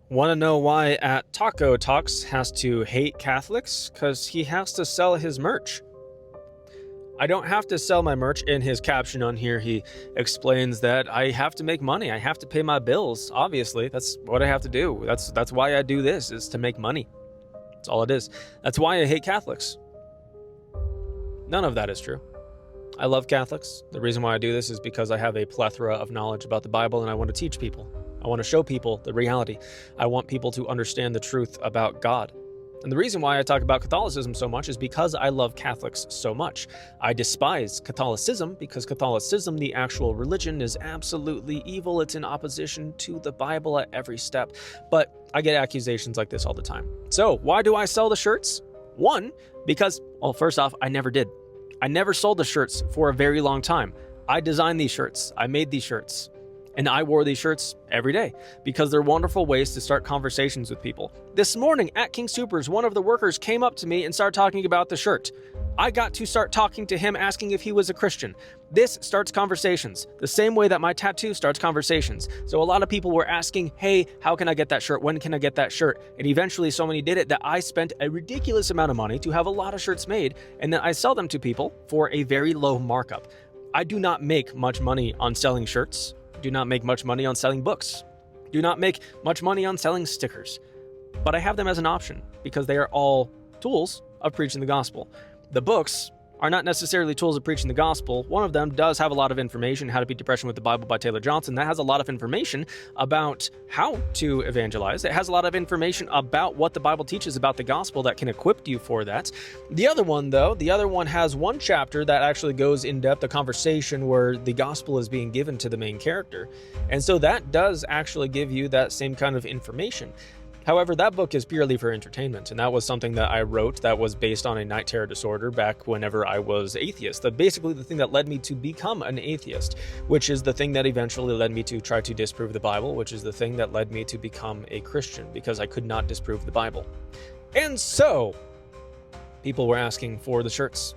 Want to know why at Taco Talks has to hate Catholics? Because he has to sell his merch. I don't have to sell my merch. In his caption on here, he explains that I have to make money. I have to pay my bills. Obviously, that's what I have to do. That's why I do this, is to make money. That's all it is. That's why I hate Catholics. None of that is true. I love Catholics. The reason why I do this is because I have a plethora of knowledge about the Bible and I want to teach people. I want to show people the reality. I want people to understand the truth about God. And the reason why I talk about Catholicism so much is because I love Catholics so much. I despise Catholicism because Catholicism, the actual religion, is absolutely evil. It's in opposition to the Bible at every step. But I get accusations like this all the time. So why do I sell the shirts? One, because, well, first off, I never did. I never sold the shirts for a very long time. I designed these shirts. I made these shirts. And I wore these shirts every day because they're wonderful ways to start conversations with people. This morning at King Soopers, one of the workers came up to me and started talking about the shirt. I got to start talking to him, asking if he was a Christian. This starts conversations, the same way that my tattoo starts conversations. So a lot of people were asking, hey, how can I get that shirt? When can I get that shirt? And eventually so many did it that I spent a ridiculous amount of money to have a lot of shirts made, and then I sell them to people for a very low markup. I do not make much money on selling shirts. Do not make much money on selling books. Do not make much money on selling stickers. But I have them as an option because they are all tools of preaching the gospel. The books are not necessarily tools of preaching the gospel. One of them does have a lot of information, How to Beat Depression with the Bible by Taylor Johnson. That has a lot of information about how to evangelize. It has a lot of information about what the Bible teaches about the gospel that can equip you for that. The other one, though, has one chapter that actually goes in depth, a conversation where the gospel is being given to the main character. And so that does actually give you that same kind of information. However, that book is purely for entertainment, and that was something that I wrote that was based on a night terror disorder back whenever I was atheist. Basically the thing that led me to become an atheist, which is the thing that eventually led me to try to disprove the Bible, which is the thing that led me to become a Christian, because I could not disprove the Bible. And so, people were asking for the shirts.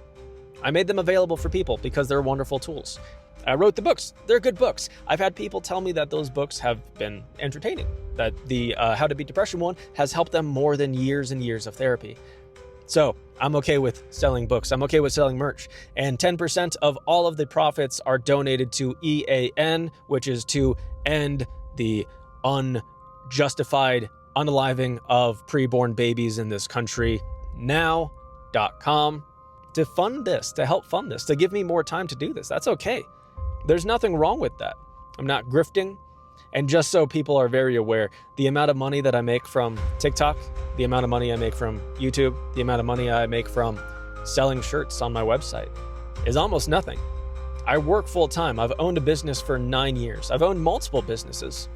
I made them available for people because they're wonderful tools. I wrote the books. They're good books. I've had people tell me that those books have been entertaining, that the How to Beat Depression one has helped them more than years and years of therapy. So I'm okay with selling books. I'm okay with selling merch. And 10% of all of the profits are donated to EAN, which is to end the unjustified unaliving of preborn babies in this country now.com. To fund this, to help fund this, to give me more time to do this. That's okay. There's nothing wrong with that. I'm not grifting. And just so people are very aware, the amount of money that I make from TikTok, the amount of money I make from YouTube, the amount of money I make from selling shirts on my website is almost nothing. I work full time. I've owned a business for 9 years. I've owned multiple businesses.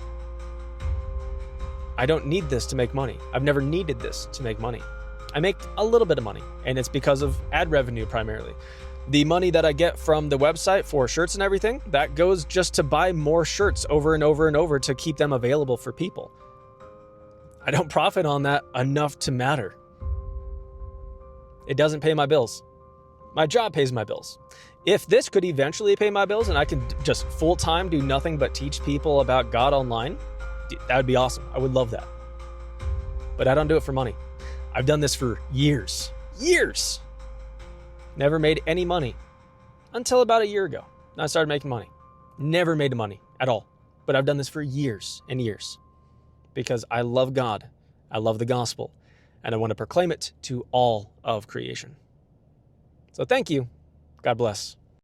I don't need this to make money. I've never needed this to make money. I make a little bit of money, and it's because of ad revenue primarily. The money that I get from the website for shirts and everything, that goes just to buy more shirts over and over and over to keep them available for people. I don't profit on that enough to matter. It doesn't pay my bills. My job pays my bills. If this could eventually pay my bills and I could just full-time do nothing but teach people about God online, that would be awesome. I would love that. But I don't do it for money. I've done this for years. Never made any money until about a year ago. I started making money. Never made money at all. But I've done this for years and years because I love God. I love the gospel, and I want to proclaim it to all of creation. So thank you. God bless.